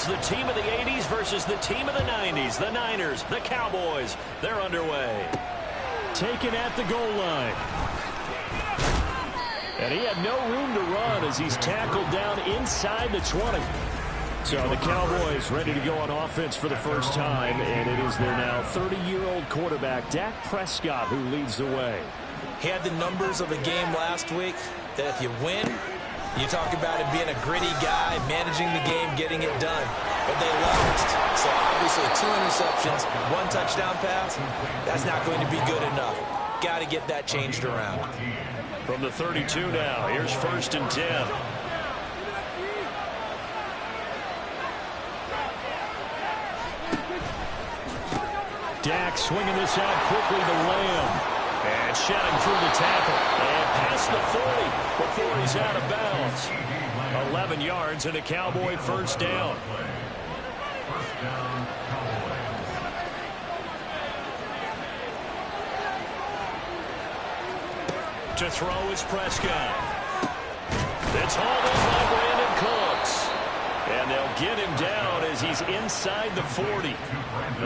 It's the team of the 80s versus the team of the 90s. The Niners, the Cowboys, they're underway. Taken at the goal line. And he had no room to run as he's tackled down inside the 20. So the Cowboys ready to go on offense for the first time, and it is their now 30-year-old quarterback, Dak Prescott, who leads the way. He had the numbers of a game last week that if you win, you talk about him being a gritty guy, managing the game, getting it done. But they lost. So obviously 2 interceptions, 1 touchdown pass, that's not going to be good enough. Got to get that changed around. From the 32 now, here's 1st and 10. Dak swinging this out quickly to Lamb. And shedding through the tackle. And past the 40 before he's out of bounds. 11 yards and a Cowboy first down. To throw is Prescott. It's hauled in by Brandon Cooks. And they'll get him down as he's inside the 40.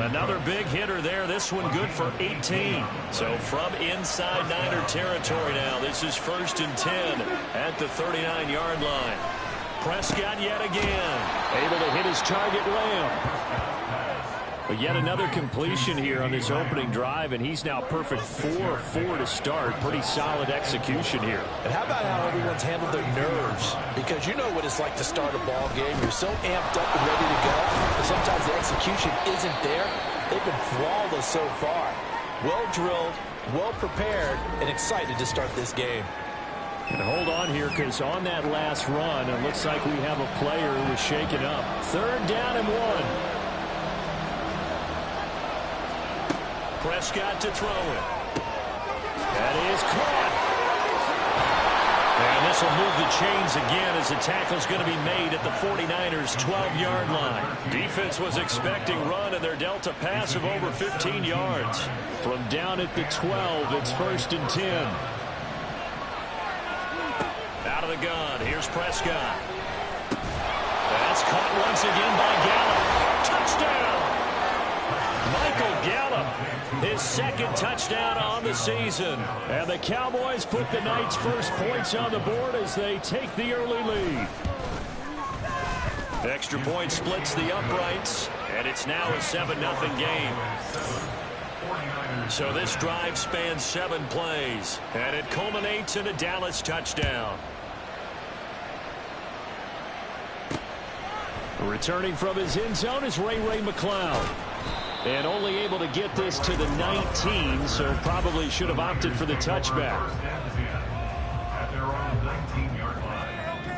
Another big hitter there. This one good for 18. So from inside Niner territory now, this is 1st and 10 at the 39-yard line. Prescott yet again. Able to hit his target, Lamb. But yet another completion here on this opening drive, and he's now perfect 4-4 to start. Pretty solid execution here. And how about how everyone's handled their nerves? Because you know what it's like to start a ball game. You're so amped up and ready to go, but sometimes the execution isn't there. They've been flawless so far. Well drilled, well prepared, and excited to start this game. And hold on here, because on that last run, it looks like we have a player who was shaken up. 3rd down and 1. Prescott to throw it. That is caught. And this will move the chains again as the tackle's going to be made at the 49ers' 12-yard line. Defense was expecting run, and they're dealt a pass of over 15 yards. From down at the 12, it's 1st and 10. Out of the gun, here's Prescott. That's caught once again by Gallup. Touchdown! Michael Gallup, his 2nd touchdown on the season. And the Cowboys put the Knights' first points on the board as they take the early lead. Extra point splits the uprights, and it's now a 7-0 game. So this drive spans 7 plays, and it culminates in a Dallas touchdown. Returning from his end zone is Ray McCloud. And only able to get this to the 19, so probably should have opted for the touchback.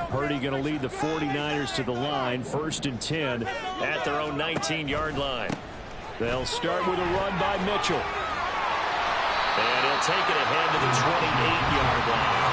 Purdy going to lead the 49ers to the line, 1st and 10 at their own 19-yard line. They'll start with a run by Mitchell. And he'll take it ahead to the 28-yard line.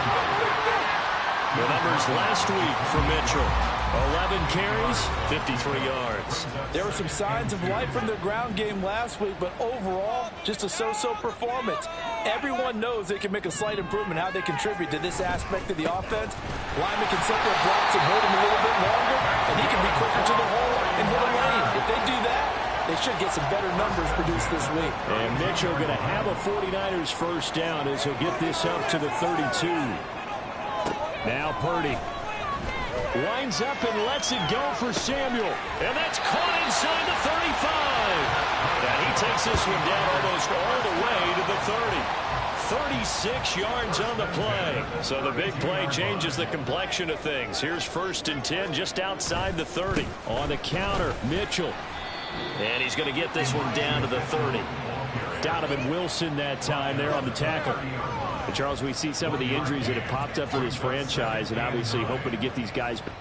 The numbers last week for Mitchell. 11 carries, 53 yards. There were some signs of life from their ground game last week, but overall, just a so-so performance. Everyone knows they can make a slight improvement how they contribute to this aspect of the offense. Lyman can set their blocks and hold him a little bit longer, and he can be quicker to the hole and hit a lane. If they do that, they should get some better numbers produced this week. And Mitchell going to have a 49ers first down as he'll get this up to the 32. Now Purdy. Lines up and lets it go for Samuel. And that's caught inside the 35. And he takes this one down almost all the way to the 30. 36 yards on the play. So the big play changes the complexion of things. Here's 1st and 10 just outside the 30. On the counter, Mitchell. And he's going to get this one down to the 30. Donovan Wilson that time there on the tackle. But Charles, we see some of the injuries that have popped up for this franchise, and obviously hoping to get these guys back.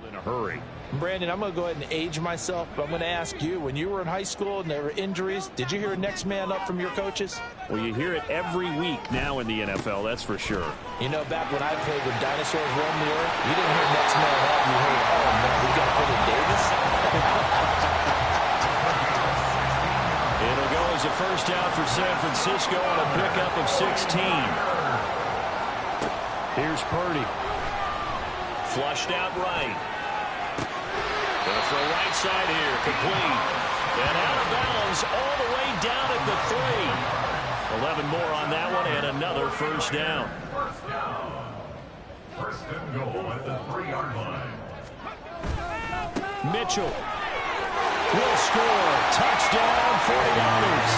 In a hurry. Brandon, I'm going to go ahead and age myself, but I'm going to ask you, when you were in high school and there were injuries, did you hear next man up from your coaches? Well, you hear it every week now in the NFL, that's for sure. You know, back when I played when dinosaurs roamed the earth, you didn't hear next man up. You heard, oh, man, we got to put in Davis. It'll go as a first down for San Francisco on a pickup of 16. Here's Purdy. Flushed out right. Gonna throw right side here. Complete. And out of bounds all the way down at the 3. 11 more on that one and another first down. First and goal at the 3-yard line. Mitchell will score. Touchdown, 49ers.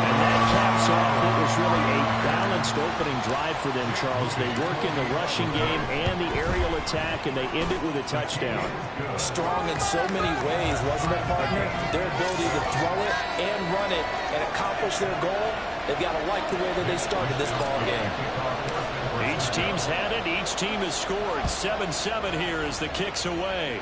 And that caps off what was really a balanced opening drive for them, Charles. They work in the rushing game and the aerial attack, and they end it with a touchdown. Strong in so many ways, wasn't it, partner? Their ability to throw it and run it and accomplish their goal, they've got to like the way that they started this ball game. Each team's had it. Each team has scored. 7-7 here as the kick's away.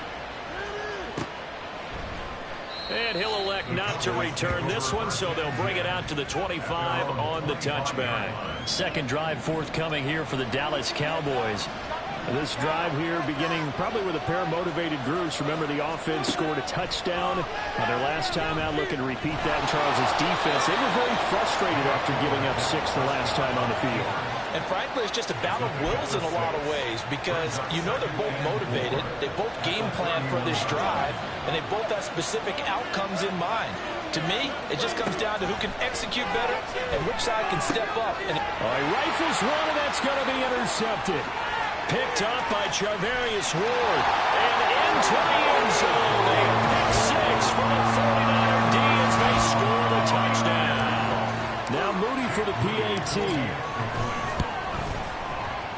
And he'll elect not to return this one, so they'll bring it out to the 25 on the touchback. Second drive forthcoming here for the Dallas Cowboys. This drive here beginning probably with a pair of motivated groups. Remember, the offense scored a touchdown. Their last time out, looking to repeat that in Charles's defense. They were very frustrated after giving up 6 the last time on the field. And frankly, it's just a battle of wills in a lot of ways because you know they're both motivated. They both game plan for this drive, and they both have specific outcomes in mind. To me, it just comes down to who can execute better and which side can step up. And he rifles one, and that's going to be intercepted. Picked up by Charvarius Ward. And into the end zone. A pick 6 for the 49er D as they score the touchdown. Now Moody for the PAT.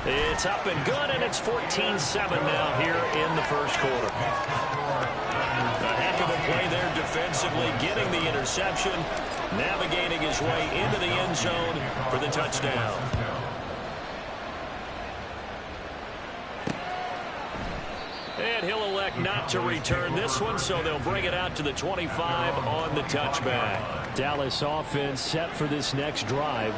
It's up and good, and it's 14-7 now here in the first quarter. A heck of a play there defensively, getting the interception, navigating his way into the end zone for the touchdown. And he'll elect not to return this one, so they'll bring it out to the 25 on the touchback. Dallas offense set for this next drive.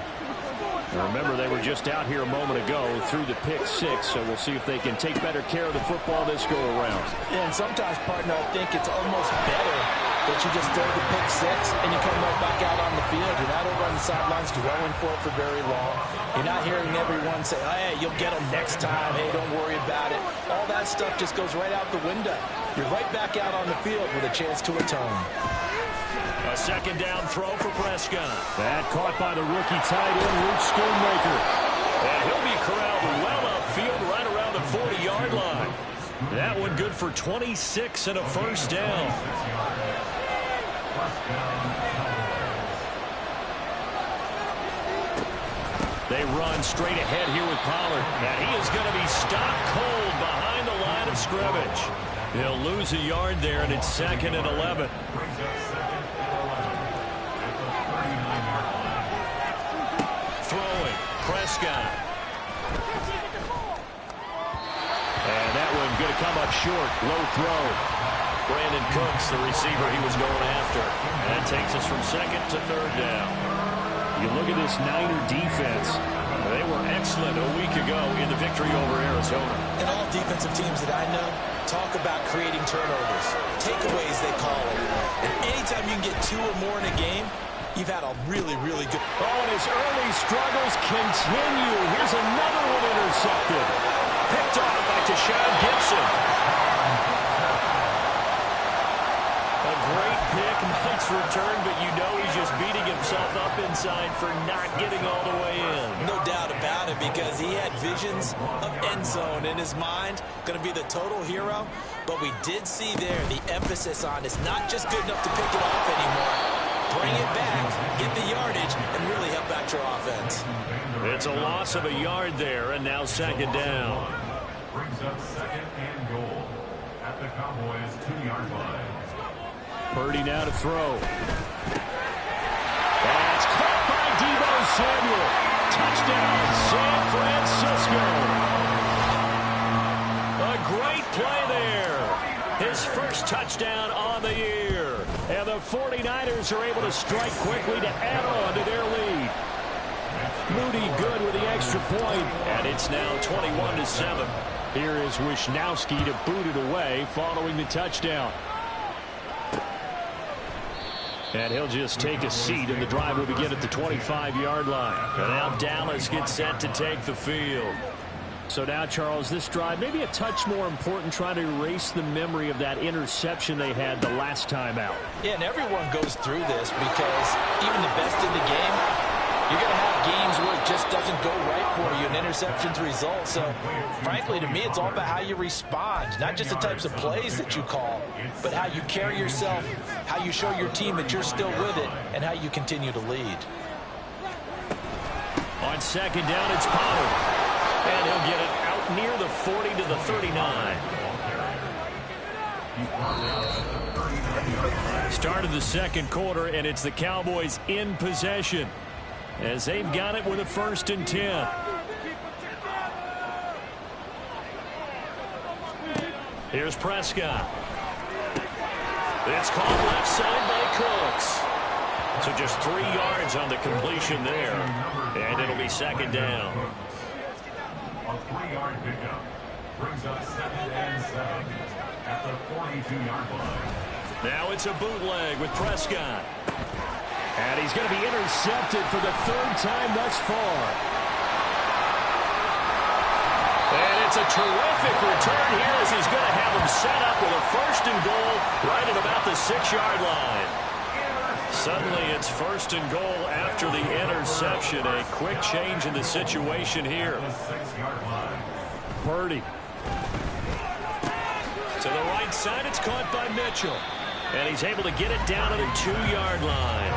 Remember, they were just out here a moment ago through the pick 6, so we'll see if they can take better care of the football this go-around. Yeah, and sometimes, partner, I think it's almost better that you just throw the pick 6 and you come right back out on the field. You're not over on the sidelines dwelling for it for very long. You're not hearing everyone say, oh, hey, you'll get them next time. Hey, don't worry about it. All that stuff just goes right out the window. You're right back out on the field with a chance to atone. A second down throw for Prescott. That caught by the rookie tight end, Luke Schoonmaker. And he'll be corralled well upfield right around the 40-yard line. That one good for 26 and a first down. They run straight ahead here with Pollard. And he is going to be stopped cold behind the line of scrimmage. He'll lose a yard there, and it's 2nd and 11. Throwing, Prescott. And that one going to come up short. Low throw. Brandon Cooks, the receiver he was going after. And that takes us from 2nd to 3rd down. You look at this Niner defense. They were excellent a week ago in the victory over Arizona. And all defensive teams that I know talk about creating turnovers. Takeaways, they call it. And anytime you can get 2 or more in a game, you've had a really, really good... Oh, and his early struggles continue. Here's another one intercepted. Picked off by Tashawn Gibson. A great pick, nice return, but you know he's just beating himself up inside for not getting all the way in. No doubt about it, because he had visions of end zone in his mind. Going to be the total hero. But we did see there the emphasis on it's not just good enough to pick it off anymore. Bring it back, get the yardage, and really help out your offense. It's a loss of a yard there, and now 2nd down. Brings up 2nd and goal at the Cowboys' 2-yard line. Purdy now to throw. That's caught by Deebo Samuel. Touchdown, San Francisco. A great play there. His first touchdown on the year. And the 49ers are able to strike quickly to add on to their lead. Moody good with the extra point. And it's now 21-7. Here is Wisnowski to boot it away following the touchdown. And he'll just take a seat, and the drive will begin at the 25-yard line. And now Dallas gets set to take the field. So now, Charles, this drive maybe a touch more important, trying to erase the memory of that interception they had the last time out. Yeah, and everyone goes through this because even the best in the game, you're going to have games where it just doesn't go right for you, and interceptions result. So, frankly, to me, it's all about how you respond, not just the types of plays that you call, but how you carry yourself, how you show your team that you're still with it, and how you continue to lead. On second down, it's Pollard. And he'll get it out near the 40 to the 39. Start of the second quarter, and it's the Cowboys in possession as they've got it with a 1st and 10. Here's Prescott. It's caught left side by Cooks. So just 3 yards on the completion there, and it'll be second down. A 3-yard pickup brings up 2nd and 7 at the 42-yard line. Now it's a bootleg with Prescott. And he's going to be intercepted for the 3rd time thus far. And it's a terrific return here as he's going to have him set up with a 1st and goal right at about the 6-yard line. Suddenly it's 1st and goal after the interception. A quick change in the situation here. Purdy. To the right side, it's caught by Mitchell. And he's able to get it down to the 2-yard line.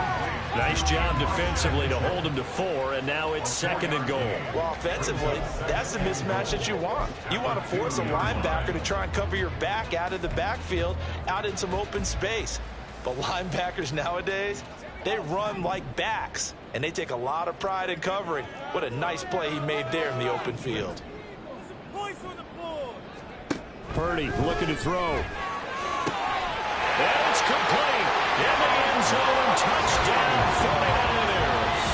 Nice job defensively to hold him to 4, and now it's 2nd and goal. Well, offensively, that's the mismatch that you want. You want to force a linebacker to try and cover your back out of the backfield, out in some open space. But linebackers nowadays, they run like backs, and they take a lot of pride in covering. What a nice play he made there in the open field. Purdy looking to throw. And it's complete. In the end zone, touchdown 49ers.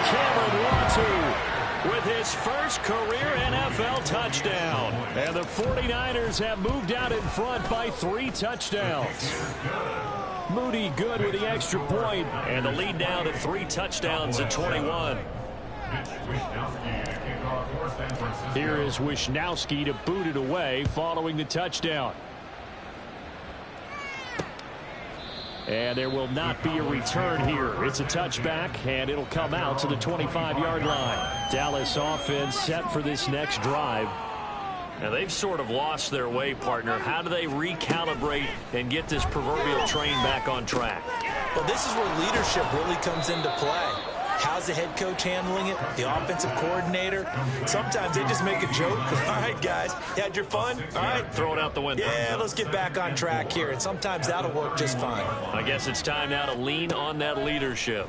Cameron Latu with his first career NFL touchdown. And the 49ers have moved out in front by 3 touchdowns. Moody good with the extra point, and the lead down to 3 touchdowns at 21. Here is Wishnowski to boot it away following the touchdown. And there will not be a return here. It's a touchback, and it'll come out to the 25-yard line. Dallas offense set for this next drive. Now, they've sort of lost their way, partner. How do they recalibrate and get this proverbial train back on track? Well, this is where leadership really comes into play. How's the head coach handling it? The offensive coordinator? Sometimes they just make a joke. All right, guys, you had your fun? All right. Throw it out the window. Yeah, let's get back on track here. And sometimes that'll work just fine. I guess it's time now to lean on that leadership.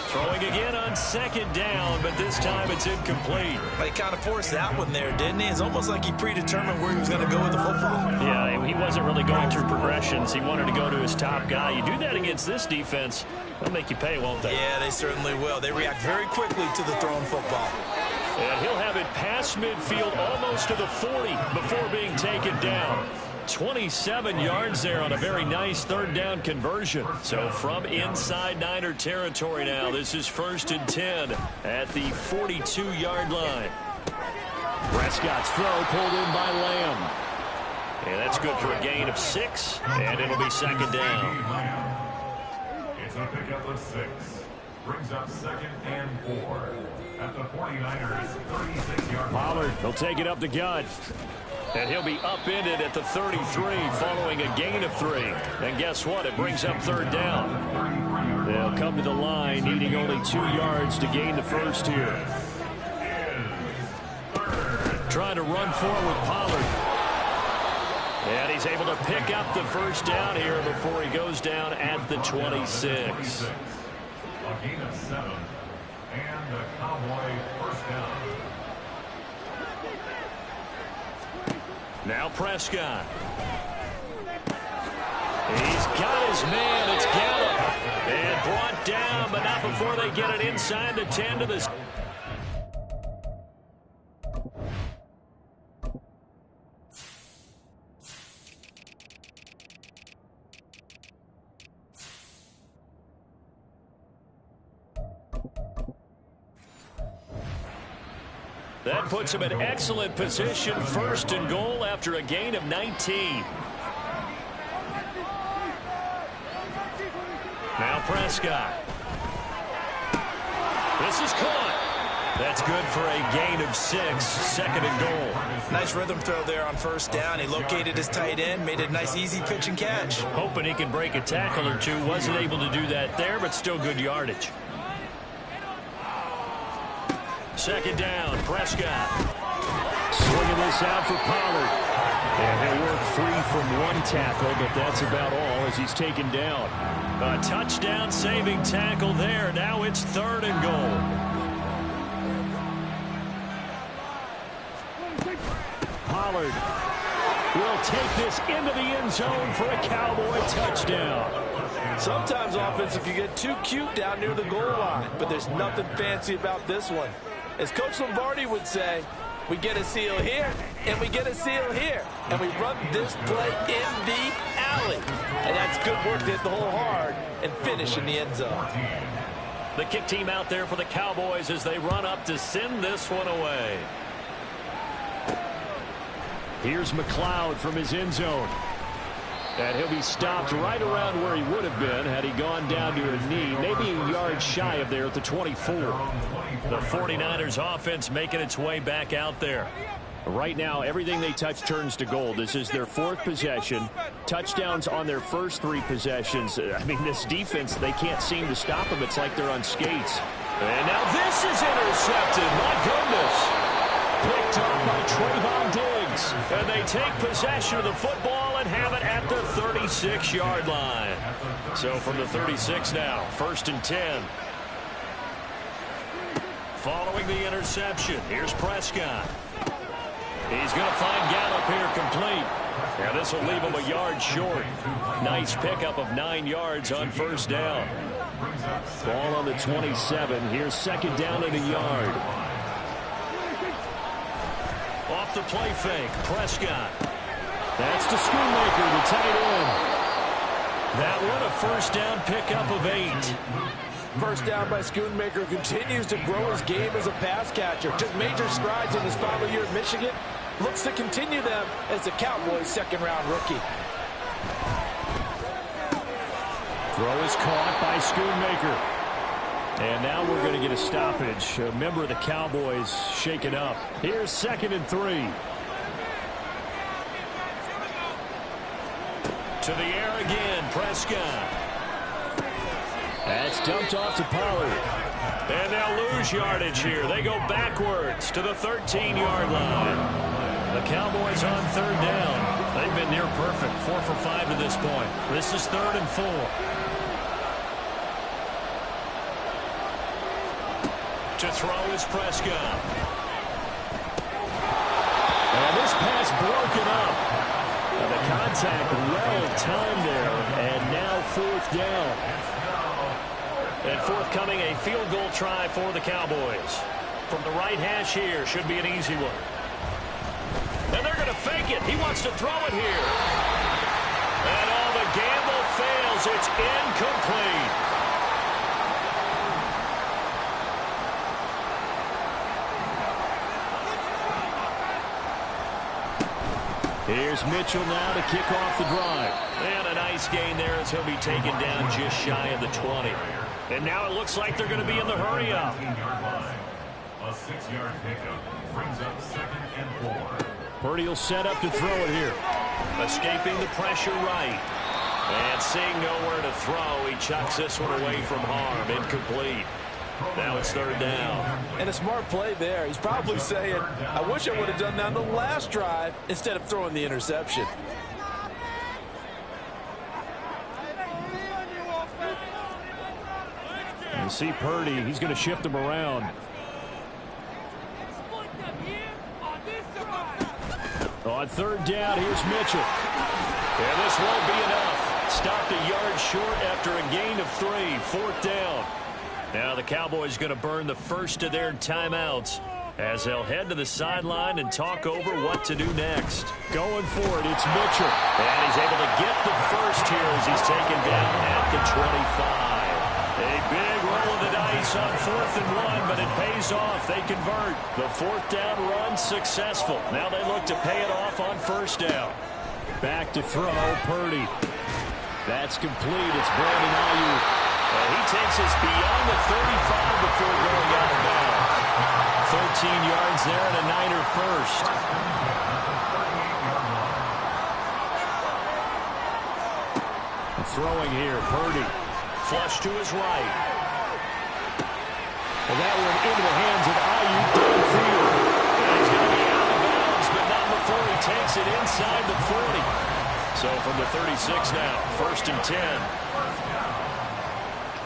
Throwing again on 2nd down, but this time it's incomplete. But he kind of forced that one there, didn't he? It's almost like he predetermined where he was going to go with the football. Yeah, he wasn't really going through progressions. He wanted to go to his top guy. You do that against this defense, they'll make you pay, won't they? Yeah, they certainly will. They react very quickly to the thrown football. And he'll have it past midfield almost to the 40 before being taken down. 27 yards there on a very nice 3rd down conversion. So from inside Niner territory now, this is 1st and 10 at the 42-yard line. Prescott's throw pulled in by Lamb. And that's good for a gain of 6, and it'll be 2nd down. It's a pickup of 6. Brings up 2nd and 4 at the 49ers 36-yard line. Pollard will take it up the gut. And he'll be upended at the 33 following a gain of 3. And guess what? It brings up 3rd down. They'll come to the line needing only 2 yards to gain the first here. Trying to run forward with Pollard. And he's able to pick up the 1st down here before he goes down at the 26. A gain of 7. And the Cowboy 1st down. Now Prescott. He's got his man. It's Gallup. And brought down, but not before they get it inside the 10 to the... That puts him in excellent position, 1st and goal after a gain of 19. Now Prescott. This is caught. That's good for a gain of 6, 2nd and goal. Nice rhythm throw there on 1st down. He located his tight end, made a nice easy pitch and catch. Hoping he can break a tackle or two. Wasn't able to do that there, but still good yardage. 2nd down, Prescott. Swinging this out for Pollard. And he'll work free from one tackle, but that's about all as he's taken down. A touchdown-saving tackle there. Now it's 3rd and goal. Pollard will take this into the end zone for a Cowboy touchdown. Sometimes offense, if you get too cute down near the goal line, but there's nothing fancy about this one. As Coach Lombardi would say, we get a seal here, and we get a seal here. And we run this play in the alley. And that's good work to hit the hole hard and finish in the end zone. The kick team out there for the Cowboys as they run up to send this one away. Here's McLeod from his end zone. And he'll be stopped right around where he would have been had he gone down to a knee, maybe a yard shy of there at the 24. The 49ers offense making its way back out there. Right now, everything they touch turns to gold. This is their 4th possession. Touchdowns on their first 3 possessions. I mean, this defense, they can't seem to stop them. It's like they're on skates. And now this is intercepted. My goodness. Picked up by Trayvon Diggs. And they take possession of the football and have it at the 36-yard line. So from the 36 now, 1st and 10. Following the interception, here's Prescott. He's going to find Gallup here complete. Now this will leave him a yard short. Nice pickup of 9 yards on 1st down. Ball on the 27. Here's 2nd down and a yard. Off the play fake, Prescott. That's to Schoonmaker, the tight end. That one a 1st down pickup of 8. 1st down by Schoonmaker, continues to grow his game as a pass catcher. Took major strides in his final year at Michigan. Looks to continue them as the Cowboys' 2nd-round rookie. Throw is caught by Schoonmaker. And now we're going to get a stoppage. A member of the Cowboys shaken up. Here's 2nd and 3. To the air again, Prescott. That's dumped off to Pollard. And they'll lose yardage here. They go backwards to the 13-yard line. The Cowboys on 3rd down. They've been near perfect, 4 for 5 to this point. This is 3rd and 4. To throw is Prescott. And this pass broken up. And the contact well timed there. And now 4th down. And forthcoming a field goal try for the Cowboys. From the right hash here, should be an easy one. And they're going to fake it. He wants to throw it here. And all the gamble fails. It's incomplete. Here's Mitchell now to kick off the drive. And a nice gain there as he'll be taken down just shy of the 20. And now it looks like they're going to be in the hurry-up. A 6-yard pickup brings up 2nd and 4. Purdy will set up to throw it here. Escaping the pressure right. And seeing nowhere to throw, he chucks this one away from harm. Incomplete. Now it's 3rd down. And a smart play there. He's probably saying, I wish I would have done that on the last drive instead of throwing the interception. You see Purdy, he's going to shift him around. On 3rd down, here's Mitchell. And this won't be enough. Stopped a yard short after a gain of 3. 4th down. Now the Cowboys going to burn the first of their timeouts as they'll head to the sideline and talk over what to do next. Going for it, it's Mitchell. And he's able to get the first here as he's taken down at the 25. A big roll of the dice on 4th and 1, but it pays off. They convert. The 4th down run successful. Now they look to pay it off on 1st down. Back to throw, Purdy. That's complete. It's Brandon Ayuk. He takes us beyond the 35 before going out of bounds. 13 yards there and a Niner first. Throwing here, Purdy. Flush to his right. And that went into the hands of Ayuk downfield. And he's going to be out of bounds, but not before he takes it inside the 40. So from the 36 now, 1st and 10.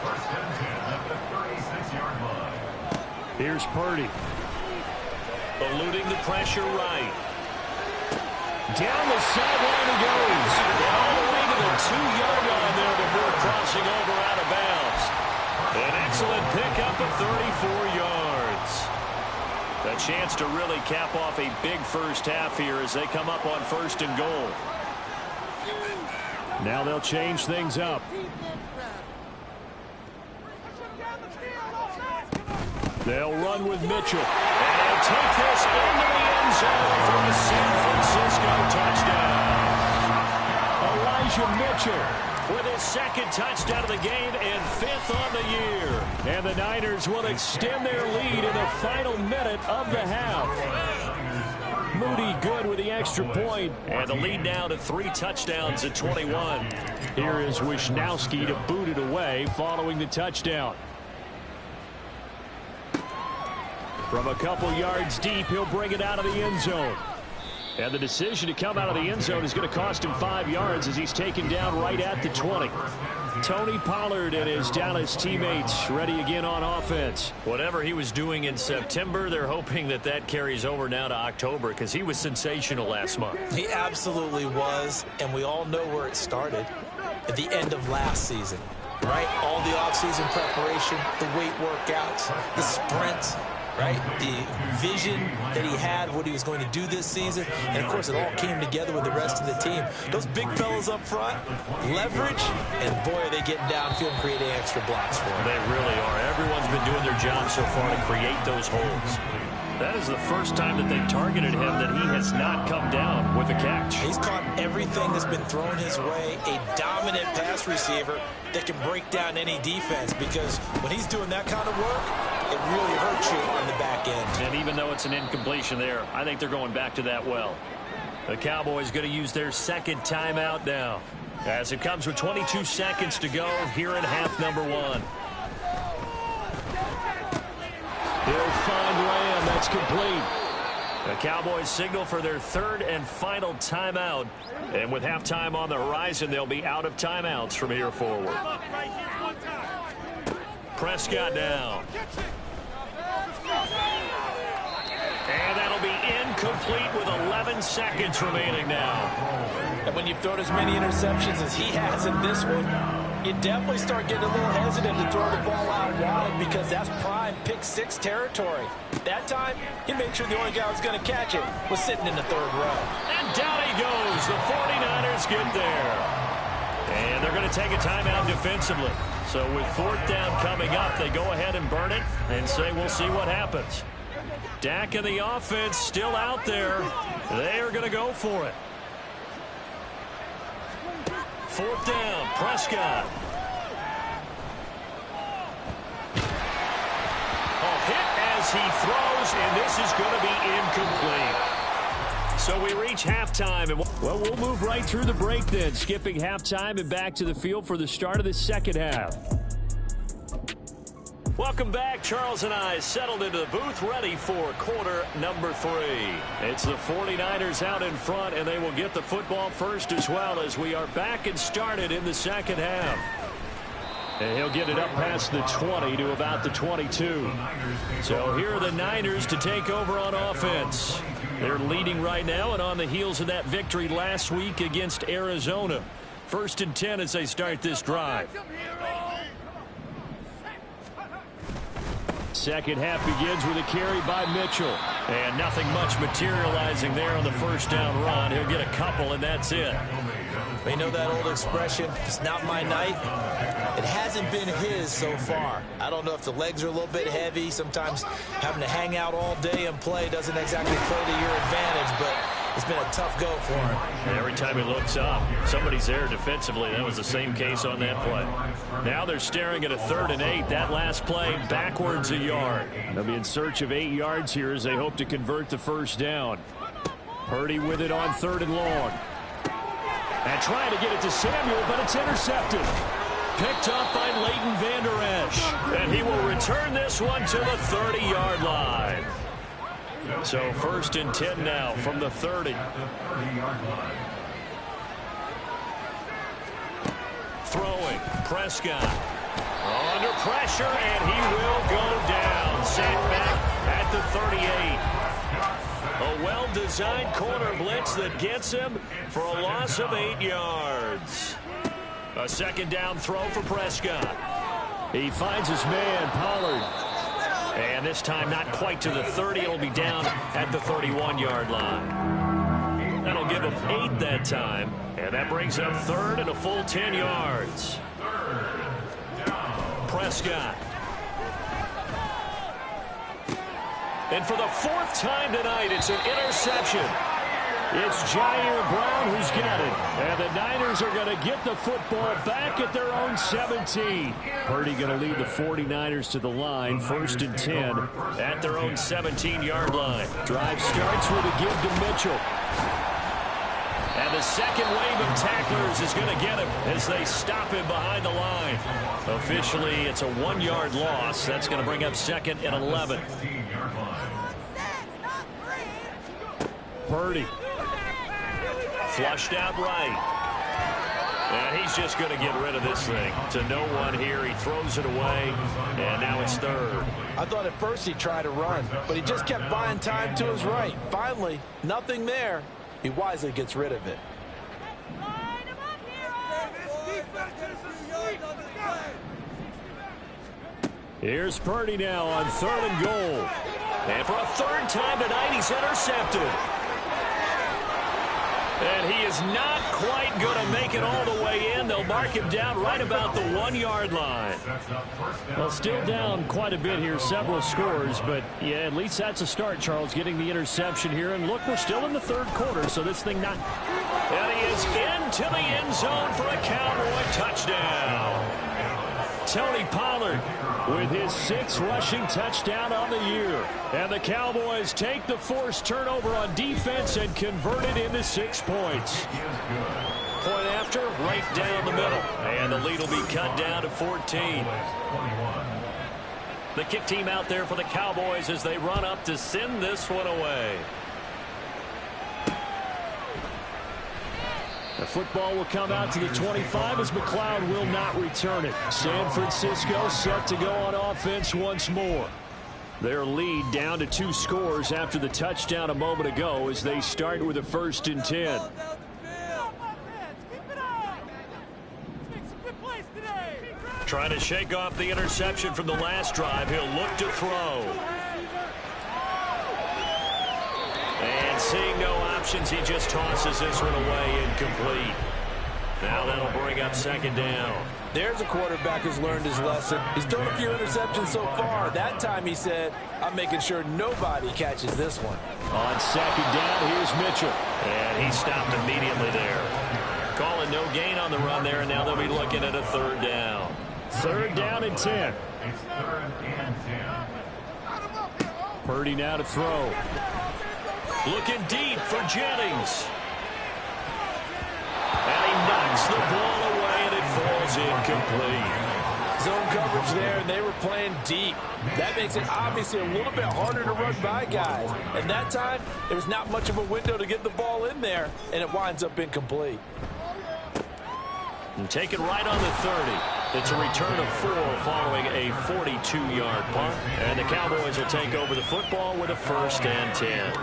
1st and 10 at the 36-yard line. Here's Purdy. Eluding the pressure right. Down the sideline he goes. All the way to the 2-yard line there before crossing over out of bounds. An excellent pickup of 34 yards. A chance to really cap off a big first half here as they come up on 1st and goal. Now they'll change things up. They'll run with Mitchell. And they'll take this into the end zone for a San Francisco touchdown. Elijah Mitchell with his 2nd touchdown of the game and 5th on the year. And the Niners will extend their lead in the final minute of the half. Moody good with the extra point. And the lead now to 3 touchdowns at 21. Here is Wisnowski to boot it away following the touchdown. From a couple yards deep, he'll bring it out of the end zone. And the decision to come out of the end zone is going to cost him 5 yards as he's taken down right at the 20. Tony Pollard and his Dallas teammates ready again on offense. Whatever he was doing in September, they're hoping that that carries over now to October because he was sensational last month. He absolutely was, and we all know where it started at the end of last season, right? All the offseason preparation, the weight workouts, the sprints, right? The vision that he had, what he was going to do this season. And, of course, it all came together with the rest of the team. Those big fellas up front, leverage, and, boy, are they getting downfield and creating extra blocks for him. They really are. Everyone's been doing their job so far to create those holes. That is the first time that they've targeted him that he has not come down with a catch. He's caught everything that's been thrown his way, a dominant pass receiver that can break down any defense, because when he's doing that kind of work, it really hurts you on the back end. And even though it's an incompletion there, I think they're going back to that well. The Cowboys going to use their 2nd timeout now, as it comes with 22 seconds to go here in half number 1. He'll find Lamb. That's complete. The Cowboys signal for their 3rd and final timeout. And with halftime on the horizon, they'll be out of timeouts from here forward. Prescott now. And that'll be incomplete with 11 seconds remaining now. And when you've thrown as many interceptions as he has in this one, you definitely start getting a little hesitant to throw the ball out wide, because that's prime pick-6 territory. That time, he made sure the only guy who was going to catch it was sitting in the 3rd row. And down he goes. The 49ers get there. And they're going to take a timeout defensively. So with 4th down coming up, they go ahead and burn it and say we'll see what happens. Dak and the offense still out there. They are going to go for it. 4th down, Prescott. A hit as he throws, and this is going to be incomplete. So we reach halftime. And well, we'll move right through the break then, skipping halftime and back to the field for the start of the 2nd half. Welcome back. Charles and I settled into the booth, ready for quarter number 3. It's the 49ers out in front, and they will get the football first as well, as we are back and started in the 2nd half. And he'll get it up past the 20 to about the 22. So here are the Niners to take over on offense. They're leading right now and on the heels of that victory last week against Arizona. 1st and 10 as they start this drive. 2nd half begins with a carry by Mitchell. And nothing much materializing there on the 1st down run. He'll get a couple, and that's it. You know that old expression, it's not my night? It hasn't been his so far. I don't know if the legs are a little bit heavy. Sometimes having to hang out all day and play doesn't exactly play to your advantage, but it's been a tough go for him. And every time he looks up, somebody's there defensively. That was the same case on that play. Now they're staring at a 3rd and 8. That last play backwards a yard. They'll be in search of 8 yards here as they hope to convert the first down. Purdy with it on 3rd and long. And trying to get it to Samuel, but it's intercepted. Picked up by Leighton Vander Esch. And he will return this one to the 30-yard line. So 1st and 10 now from the 30. Throwing. Prescott. Under pressure, and he will go down. Sacked back at the 38. A well-designed corner blitz that gets him for a loss of 8 yards. A 2nd down throw for Prescott. He finds his man, Pollard. And this time not quite to the 30. It'll be down at the 31-yard line. That'll give him 8 that time. And that brings up 3rd and a full 10 yards. Prescott. And for the 4th time tonight, it's an interception. It's Jair Brown who's got it. And the Niners are going to get the football back at their own 17. Purdy going to lead the 49ers to the line. 1st and 10 at their own 17-yard line. Drive starts with a give to Mitchell. And the second wave of tacklers is going to get him as they stop him behind the line. Officially, it's a 1-yard loss. That's going to bring up 2nd and 11. Purdy. Flushed out right. And he's just going to get rid of this thing. To no one here. He throws it away. And now it's 3rd. I thought at first he tried to run, but he just kept buying time to his right. Finally, nothing there. He wisely gets rid of it. Here's Purdy now on 3rd and goal. And for a 3rd time tonight, he's intercepted. And he is not quite going to make it all the way in. They'll mark him down right about the 1-yard line. Well, still down quite a bit here, several scores. But, yeah, at least that's a start, Charles, getting the interception here. And, look, we're still in the 3rd quarter, so this thing not... And he is into the end zone for a Cowboy touchdown. Tony Pollard with his 6th rushing touchdown on the year. And the Cowboys take the forced turnover on defense and convert it into 6 points. Point after, right down the middle. And the lead will be cut down to 14. The kick team out there for the Cowboys as they run up to send this one away. The football will come out to the 25 as McLeod will not return it. San Francisco set to go on offense once more. Their lead down to 2 scores after the touchdown a moment ago as they start with a 1st and 10. Trying to shake off the interception from the last drive. He'll look to throw. And seeing no options, he just tosses this one away incomplete. Now that'll bring up 2nd down. There's a quarterback who's learned his lesson. He's thrown a few interceptions so far. That time he said, I'm making sure nobody catches this one. On 2nd down, here's Mitchell. And he stopped immediately there. Calling no gain on the run there, and now they'll be looking at a 3rd down. 3rd down and 10. It's 3rd and 10. Purdy now to throw. Looking deep for Jennings. And he knocks the ball away, and it falls incomplete. Zone coverage there, and they were playing deep. That makes it obviously a little bit harder to run by guys. And that time, there's not much of a window to get the ball in there, and it winds up incomplete. And take it right on the 30. It's a return of 4 following a 42-yard punt. And the Cowboys will take over the football with a 1st and 10.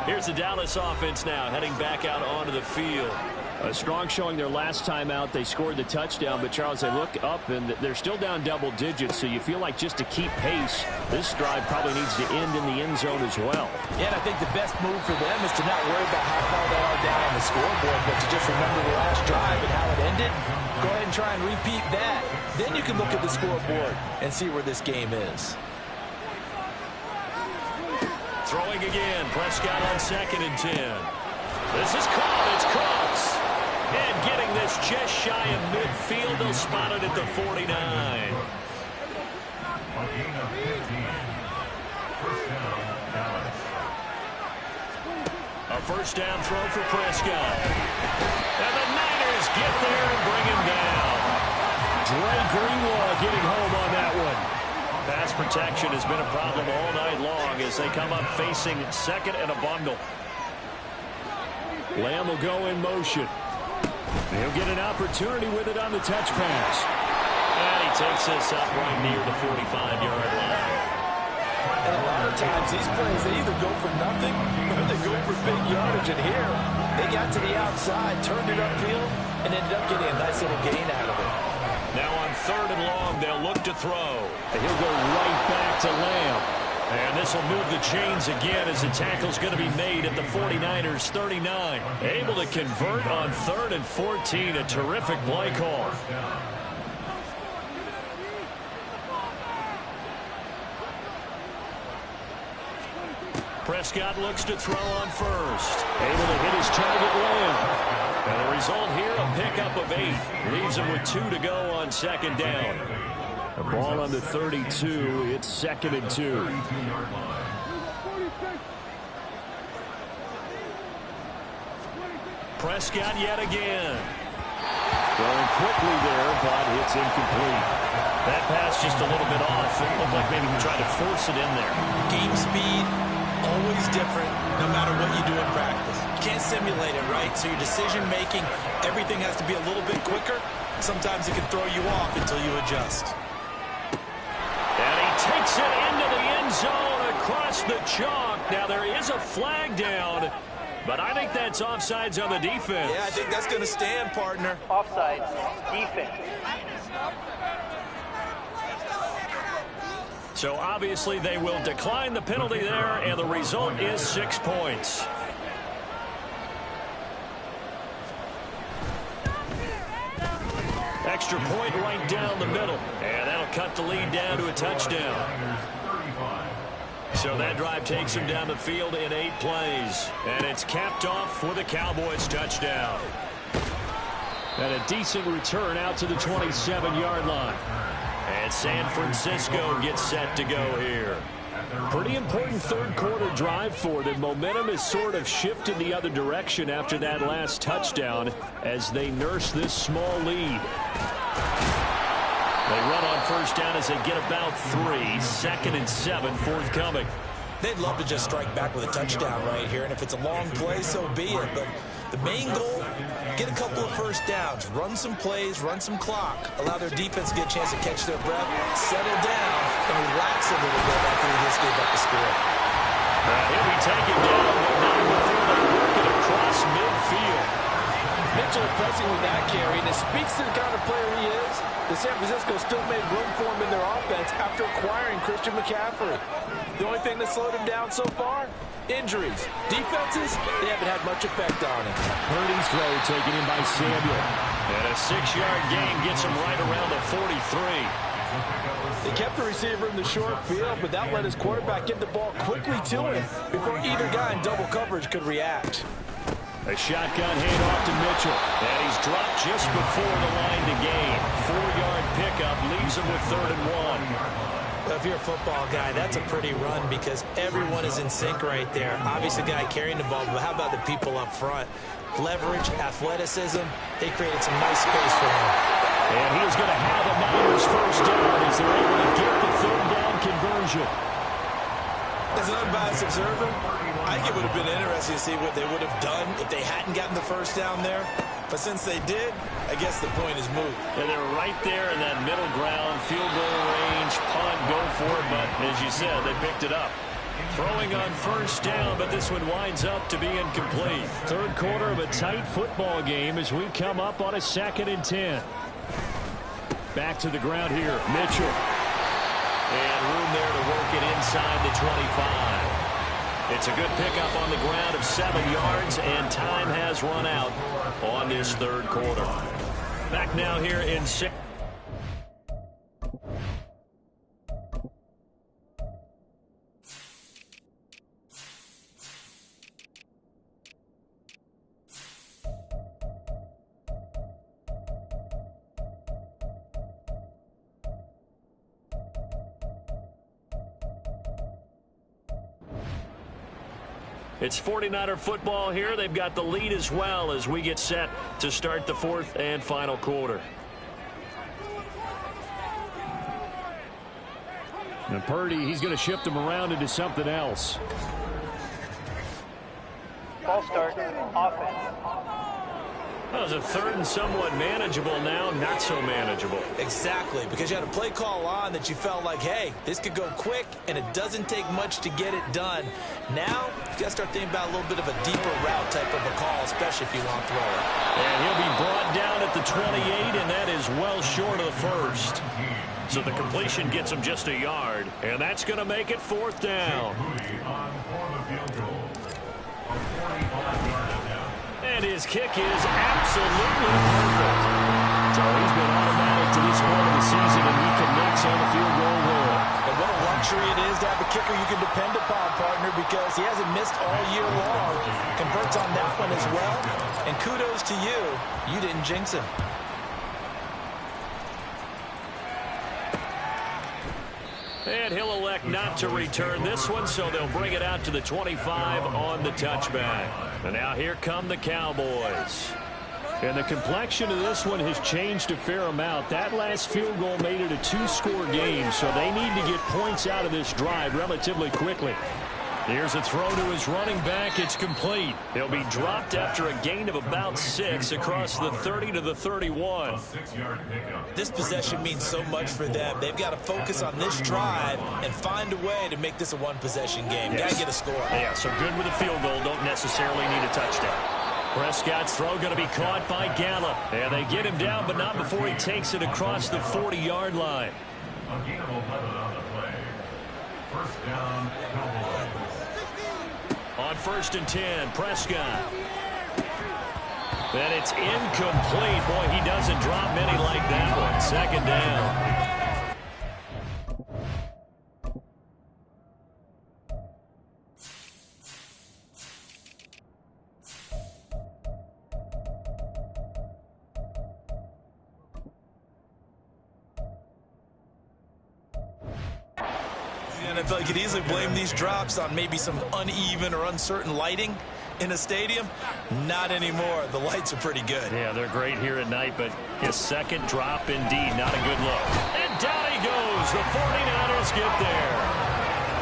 Here's the Dallas offense now heading back out onto the field. A strong showing their last time out. They scored the touchdown, but Charles, they look up and they're still down double digits, so you feel like just to keep pace, this drive probably needs to end in the end zone as well. Yeah, and I think the best move for them is to not worry about how far they are down on the scoreboard, but to just remember the last drive and how it ended. Go ahead and try and repeat that. Then you can look at the scoreboard and see where this game is. Throwing again. Prescott on 2nd and 10. This is caught. It's Cooks. And getting this just shy of midfield. They'll spot it at the 49. A gain of 15. First down, Dallas. A first down throw for Prescott. And the Niners get there and bring him down. Dre Greenlaw getting home on that one. Pass protection has been a problem all night long as they come up facing 2nd and a bundle. Lamb will go in motion. He'll get an opportunity with it on the touch pass. And he takes this up right near the 45-yard line. And a lot of times these plays, they either go for nothing or they go for big yardage. And here, they got to the outside, turned it upfield, and ended up getting a nice little gain out of it. Now on 3rd and long, they'll look to throw. And he'll go right back to Lamb. And this will move the chains again as the tackle's going to be made at the 49ers 39. Able to convert on 3rd and 14. A terrific play call. Prescott looks to throw on 1st. Able to hit his target, Lamb. And the result here, a pickup of 8. Leaves him with 2 to go on 2nd down. The ball on the 32. It's 2nd and 2. Prescott yet again. Throwing quickly there, but it's incomplete. That pass just a little bit off. It looked like maybe he tried to force it in there. Game speed, always different, no matter what you do in practice. You can't simulate it, right? So your decision-making, everything has to be a little bit quicker. Sometimes it can throw you off until you adjust. And he takes it into the end zone across the chalk. Now there is a flag down, but I think that's offsides on the defense. Yeah, I think that's going to stand, partner. Offsides, defense. So obviously they will decline the penalty there, and the result is 6 points. Extra point right down the middle, and that'll cut the lead down to a touchdown. So that drive takes him down the field in 8 plays, and it's capped off with a Cowboys touchdown. And a decent return out to the 27-yard line. And San Francisco gets set to go here. Pretty important third quarter drive for them. Momentum has sort of shifted the other direction after that last touchdown as they nurse this small lead. They run on first down as they get about 3. 2nd and 7 forthcoming. They'd love to just strike back with a touchdown right here, and if it's a long play, so be it. But the main goal, get a couple of first downs, run some plays, run some clock, allow their defense to get a chance to catch their breath, settle down, and relax a little bit after they just gave up the score. He'll be taken down, but not before they work it across midfield. Mitchell pressing with that carry, and it speaks to the kind of player he is. The San Francisco still made room for him in their offense after acquiring Christian McCaffrey. The only thing that slowed him down so far? Injuries. Defenses, they haven't had much effect on him. Purdy's throw taken in by Samuel. And a 6-yard gain gets him right around the 43. They kept the receiver in the short field, but that let his quarterback get the ball quickly to him before either guy in double coverage could react. A shotgun handoff to Mitchell. And he's dropped just before the line to gain. 4-yard pickup leaves him with 3rd and 1. If you're a football guy, that's a pretty run because everyone is in sync right there. Obviously, the guy carrying the ball, but how about the people up front? Leverage, athleticism, they created some nice space for him. And he is going to have a Niners first down as they're able to get the 3rd down conversion. As an unbiased observer, I think it would have been interesting to see what they would have done if they hadn't gotten the first down there. But since they did, I guess the point is moot. And they're right there in that middle ground, field goal range, punt, go for it. But as you said, they picked it up. Throwing on first down, but this one winds up to be incomplete. Third quarter of a tight football game as we come up on a 2nd and 10. Back to the ground here, Mitchell. And room there to work it inside the 25. It's a good pickup on the ground of 7 yards, and time has run out on this third quarter. Back now here in 6. It's 49er football here. They've got the lead as well as we get set to start the 4th and final quarter. And Purdy, he's going to shift him around into something else. Ball start, offense. That was a 3rd and somewhat manageable, now not so manageable. Exactly, because you had a play call on that you felt like, hey, this could go quick, and it doesn't take much to get it done. Now, you got to start thinking about a little bit of a deeper route type of a call, especially if you want to throw it. And he'll be brought down at the 28, and that is well short of the 1st. So the completion gets him just a yard, and that's going to make it 4th down. And his kick is absolutely perfect. So he's been automatic to this point of the season, and he connects on the field goal there. And what a luxury it is to have a kicker you can depend upon, partner, because he hasn't missed all year long. Converts on that one as well. And kudos to you. You didn't jinx him. And he'll elect not to return this one, so they'll bring it out to the 25 on the touchback. And now here come the Cowboys. And the complexion of this one has changed a fair amount. That last field goal made it a 2-score game, so they need to get points out of this drive relatively quickly. Here's a throw to his running back. It's complete. He'll be dropped after a gain of about 6 across the 30 to the 31. This possession means so much for them. They've got to focus on this drive and find a way to make this a one-possession game. Yes. Got to get a score. Yeah, so good with a field goal. Don't necessarily need a touchdown. Prescott's throw going to be caught by Gallup. And they get him down, but not before he takes it across the 40-yard line. A gain of 11 on the play. First down, Cowboys. On 1st and 10, Prescott. And it's incomplete. Boy, he doesn't drop many like that one. 2nd down. And I feel like you could easily blame these drops on maybe some uneven or uncertain lighting in a stadium. Not anymore. The lights are pretty good. Yeah, they're great here at night, but his 2nd drop indeed not a good look. And down he goes. The 49ers get there.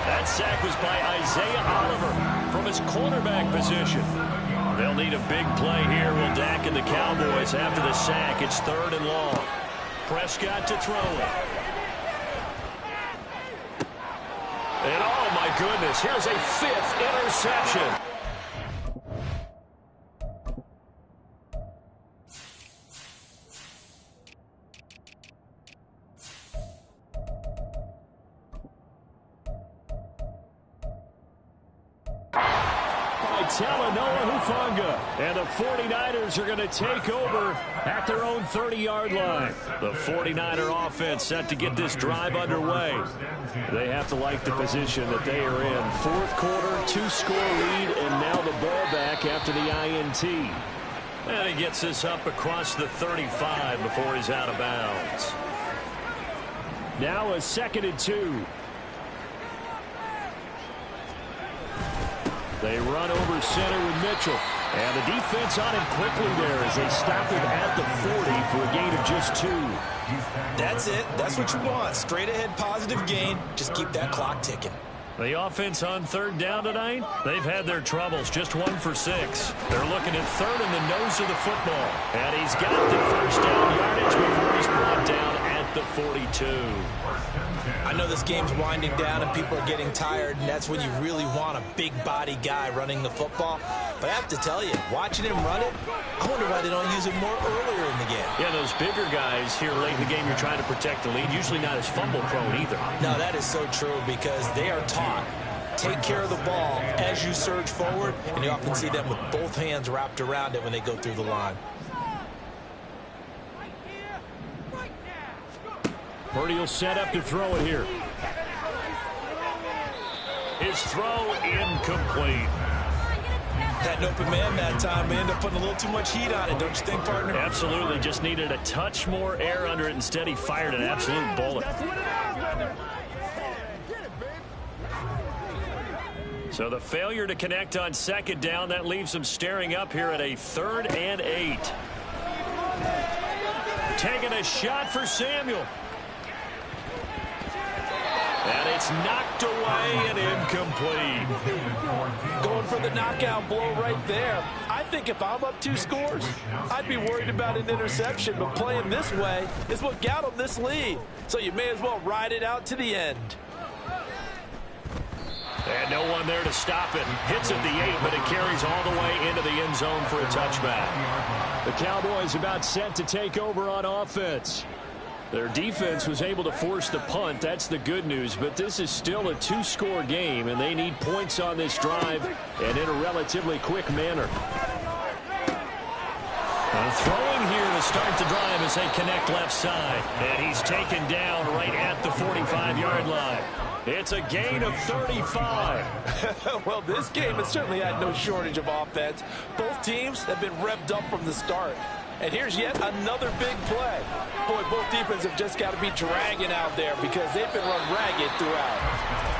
That sack was by Isaiah Oliver from his cornerback position. They'll need a big play here. Will Dak and the Cowboys after the sack. It's 3rd and long. Prescott to throw it. And oh my goodness, here's a 5th interception. Talanoa Hufanga. And the 49ers are going to take over at their own 30-yard line. The 49er offense set to get this drive underway. They have to like the position that they are in. 4th quarter, 2-score lead, and now the ball back after the INT. And he gets this up across the 35 before he's out of bounds. Now a 2nd and 2. They run over center with Mitchell. And the defense on him quickly there as they stop him at the 40 for a gain of just 2. That's it. That's what you want. Straight ahead positive gain. Just keep that clock ticking. The offense on 3rd down tonight, they've had their troubles. Just 1 for 6. They're looking at 3rd in the nose of the football. And he's got the 1st down yardage before he's brought down at the 42. I know this game's winding down and people are getting tired, and that's when you really want a big body guy running the football. But I have to tell you, watching him run it, I wonder why they don't use it more earlier in the game. Yeah, those bigger guys here late in the game, you're trying to protect the lead, usually not as fumble prone either. No, that is so true because they are taught. Take care of the ball as you surge forward, and you often see them with both hands wrapped around it when they go through the line. Purdy will set up to throw it here. His throw incomplete. Had an open man that time. They end up putting a little too much heat on it, don't you think, partner? Absolutely. Just needed a touch more air under it. Instead, he fired an absolute bullet. So the failure to connect on second down, that leaves them staring up here at a 3rd and 8. Taking a shot for Samuel. And it's knocked away and incomplete. Going for the knockout blow right there. I think if I'm up 2 scores, I'd be worried about an interception, but playing this way is what got them this lead. So you may as well ride it out to the end. And no one there to stop it. Hits at the 8, but it carries all the way into the end zone for a touchback. The Cowboys about set to take over on offense. Their defense was able to force the punt. That's the good news, but this is still a 2-score game, and they need points on this drive and in a relatively quick manner. Throwing here to start the drive as they connect left side. And he's taken down right at the 45-yard line. It's a gain of 35. Well, this game has certainly had no shortage of offense. Both teams have been revved up from the start. And here's yet another big play. Boy, both defenses have just got to be dragging out there because they've been run ragged throughout.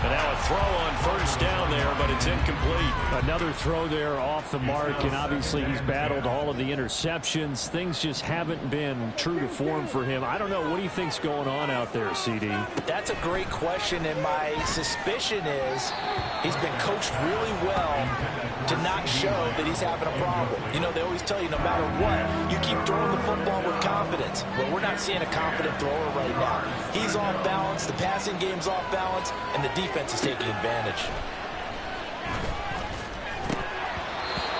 And now a throw on first down there, but it's incomplete. Another throw there off the mark, and obviously he's battled all of the interceptions. Things just haven't been true to form for him. I don't know. What do you think's going on out there, CD? That's a great question, and my suspicion is he's been coached really well to not show that he's having a problem. You know, they always tell you no matter what, you keep throwing the football with confidence. Well, we're not seeing a confident thrower right now. He's off balance, the passing game's off balance, and the defense is taking advantage.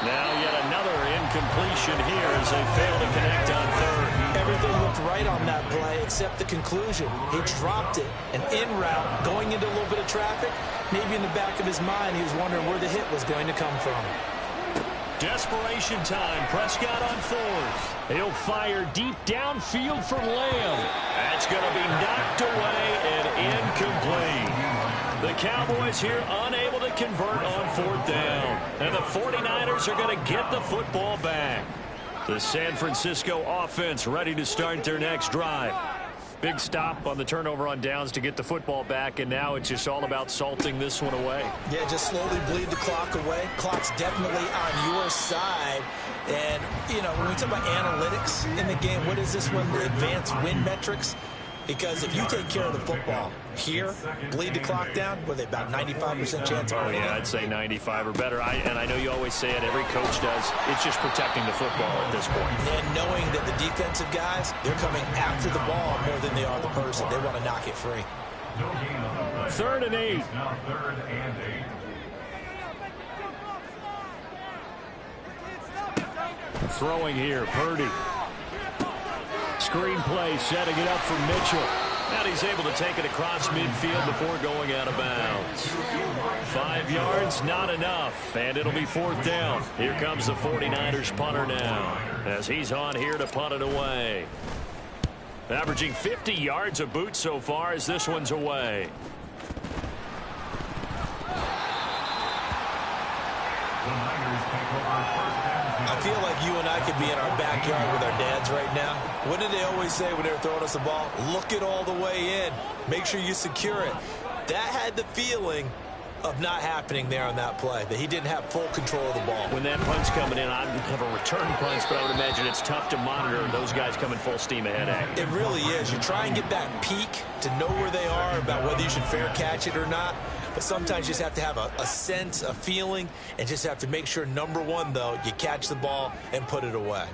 Now yet another incompletion here as they fail to connect on third. Everything looked right on that play except the conclusion. He dropped it, an in route, going into a little bit of traffic. Maybe in the back of his mind, he was wondering where the hit was going to come from. Desperation time. Prescott on 4th. He'll fire deep downfield for Lamb. That's going to be knocked away and incomplete. The Cowboys here unable to convert on 4th down. And the 49ers are going to get the football back. The San Francisco offense ready to start their next drive. Big stop on the turnover on downs to get the football back, and now it's just all about salting this one away. Yeah, just slowly bleed the clock away. Clock's definitely on your side. And, you know, when we talk about analytics in the game, what is this one? The advanced win metrics? Because if you take care of the football here, bleed the clock down, with about 95% chance of winning. Yeah, I'd say 95 or better. And I know you always say it, every coach does. It's just protecting the football at this point. And knowing that the defensive guys, they're coming after the ball more than they are the person. They want to knock it free. 3rd and 8. Now 3rd and 8. Throwing here, Purdy. Screen play, setting it up for Mitchell. And he's able to take it across midfield before going out of bounds. 5 yards, not enough. And it'll be 4th down. Here comes the 49ers punter now, as he's on here to punt it away. Averaging 50 yards a boot so far as this one's away. I feel like you and I could be in our backyard with our dads right now. What did they always say when they were throwing us the ball? Look it all the way in. Make sure you secure it. That had the feeling of not happening there on that play, that he didn't have full control of the ball. When that punt's coming in, I don't have a return punch, but I would imagine it's tough to monitor those guys coming full steam ahead at you. It really is. You try and get that peek to know where they are, about whether you should fair catch it or not. But sometimes you just have to have a sense, a feeling, and just have to make sure, number one, though, you catch the ball and put it away.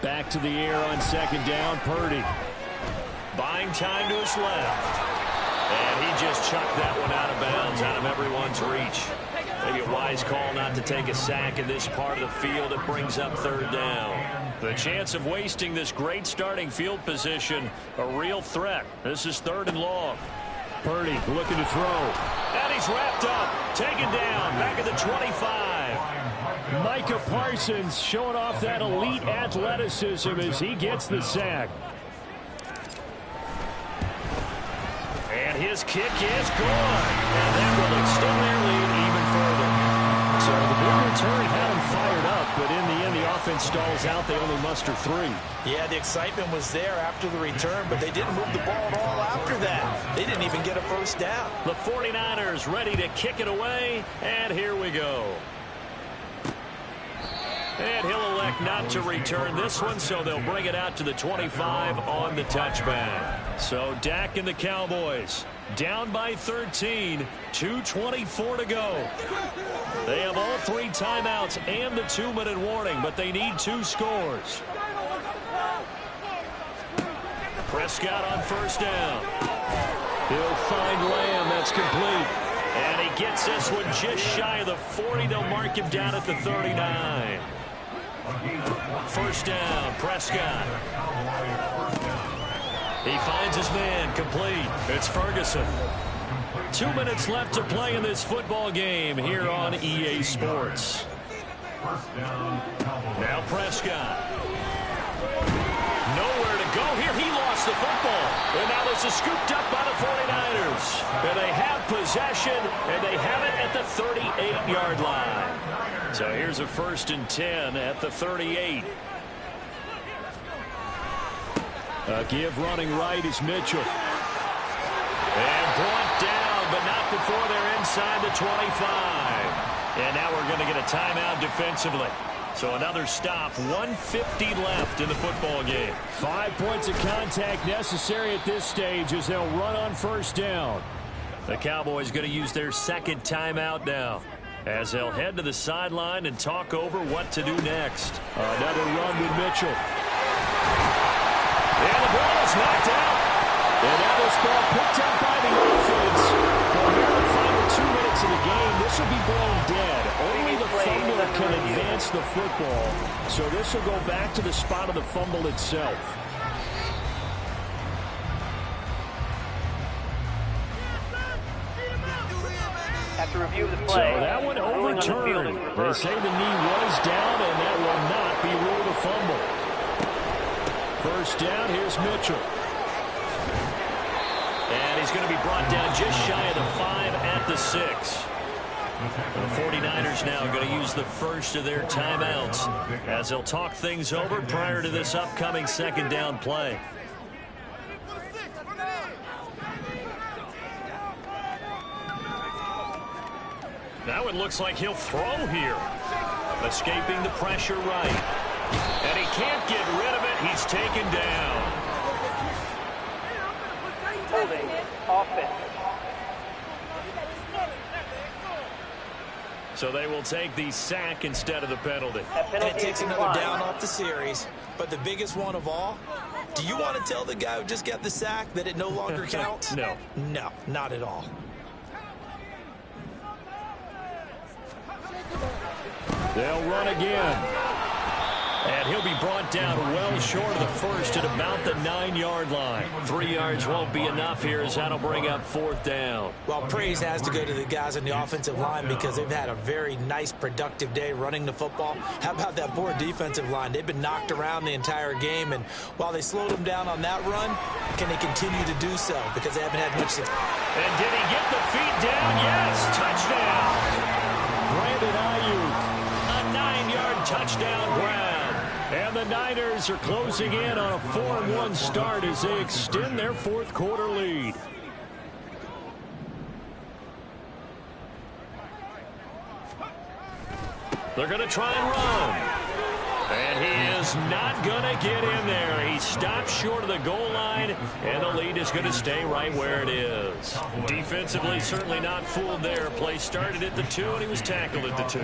Back to the air on second down, Purdy. Buying time to his left. And he just chucked that one out of bounds, out of everyone's reach. Maybe a wise call not to take a sack in this part of the field. It brings up third down. The chance of wasting this great starting field position, a real threat. This is 3rd and long. Purdy looking to throw. And he's wrapped up, taken down, back at the 25. Micah Parsons showing off that elite athleticism as he gets the sack. And his kick is good. And that will extend their lead even further. So the big return had him fired up, but in the end the offense stalls out. They only muster 3. Yeah, the excitement was there after the return, but they didn't move the ball at all after that. They didn't even get a first down. The 49ers ready to kick it away, and here we go. And he'll elect not to return this one, so they'll bring it out to the 25 on the touchback. So Dak and the Cowboys down by 13, 2:24 to go. They have all 3 timeouts and the 2-minute warning, but they need 2 scores. Prescott on first down. He'll find Lamb. That's complete. And he gets this one just shy of the 40. They'll mark him down at the 39. First down, Prescott. He finds his man, complete. It's Ferguson. 2 minutes left to play in this football game here on EA Sports. Now Prescott. Nowhere to go here. He lost the football. And now this is scooped up by the 49ers. And they have possession, and they have it at the 38-yard line. So here's a 1st and 10 at the 38. Give running right is Mitchell. And brought down, but not before they're inside the 25. And now we're going to get a timeout defensively. So another stop, 1:50 left in the football game. 5 points of contact necessary at this stage as they'll run on first down. The Cowboys going to use their 2nd timeout now, as they'll head to the sideline and talk over what to do next. Another run with Mitchell. And the ball is knocked out. And now this ball picked up by the offense. Well, here in the final 2 minutes of the game, this will be blown dead. Only the fumbler can advance the football. So this will go back to the spot of the fumble itself. After review of the play, so that one overturned. They say the knee was down, and that will not be ruled a fumble. First down, here's Mitchell. And he's going to be brought down just shy of the 5 at the 6. The 49ers now going to use the first of their timeouts as they'll talk things over prior to this upcoming 2nd down play. Now it looks like he'll throw here. Escaping the pressure right. And he can't get rid of it. He's taken down. holding offense. So they will take the sack instead of the penalty. And it takes another down off the series. But the biggest one of all, do you want to tell the guy who just got the sack that it no longer counts? No. No, not at all. They'll run again. And he'll be brought down well short of the first at about the 9-yard line. 3 yards won't be enough here as that'll bring up 4th down. Well, praise has to go to the guys on the offensive line because they've had a very nice, productive day running the football. How about that poor defensive line? They've been knocked around the entire game, and while they slowed them down on that run, can they continue to do so? Because they haven't had much success. And did he get the feet down? Yes, touchdown. Brandon Ayuk. A 9-yard touchdown grab. And the Niners are closing in on a 4-1 start as they extend their 4th quarter lead. They're going to try and run. And he is not going to get in there. He stopped short of the goal line, and the lead is going to stay right where it is. Defensively, certainly not fooled there. Play started at the 2, and he was tackled at the 2.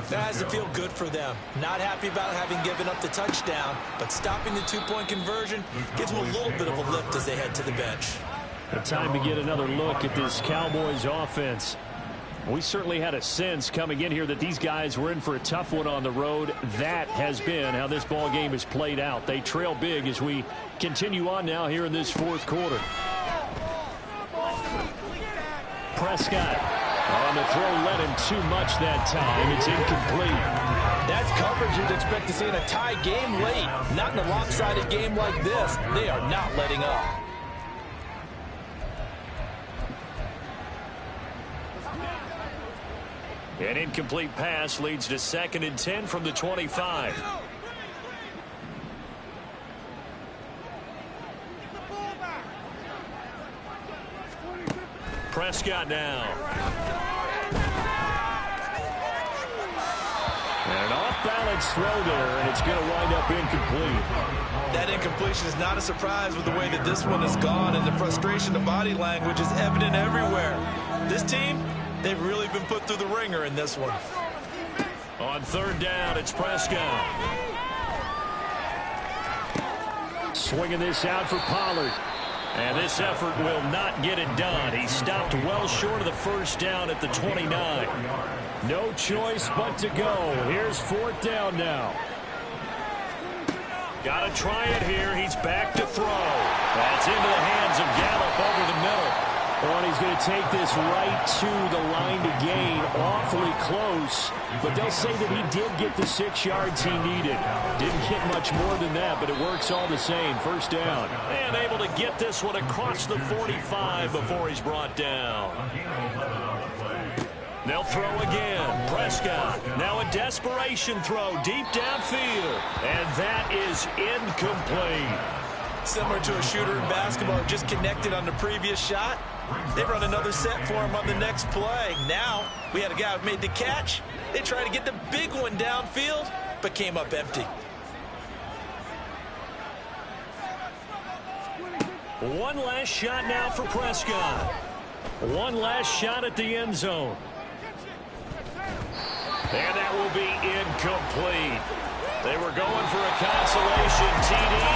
That has to feel good for them. Not happy about having given up the touchdown, but stopping the 2-point conversion gives them a little bit of a lift as they head to the bench. The time to get another look at this Cowboys offense. We certainly had a sense coming in here that these guys were in for a tough one on the road. That has been how this ball game has played out. They trail big as we continue on now here in this fourth quarter. Prescott on the throw, led him too much that time. It's incomplete. That's coverage you'd expect to see in a tie game late. Not in a lopsided game like this. They are not letting up. An incomplete pass leads to 2nd and 10 from the 25. Prescott now. And an off-balance throw there, and it's going to wind up incomplete. That incompletion is not a surprise with the way that this one has gone, and the frustration, the body language is evident everywhere. This team, they've really been put through the ringer in this one. On 3rd down, it's Prescott. Swinging this out for Pollard. And this effort will not get it done. He stopped well short of the 1st down at the 29. No choice but to go. Here's 4th down now. Got to try it here. He's back to throw. That's into the hands of Gallup over the middle. Well, he's going to take this right to the line to gain. Awfully close. But they'll say that he did get the 6 yards he needed. Didn't get much more than that, but it works all the same. 1st down. And able to get this one across the 45 before he's brought down. They'll throw again. Prescott. Now a desperation throw deep downfield. And that is incomplete. Similar to a shooter in basketball, just connected on the previous shot. They run another set for him on the next play. Now, we had a guy who made the catch. They tried to get the big one downfield, but came up empty. One last shot now for Prescott. One last shot at the end zone. And that will be incomplete. They were going for a consolation TD,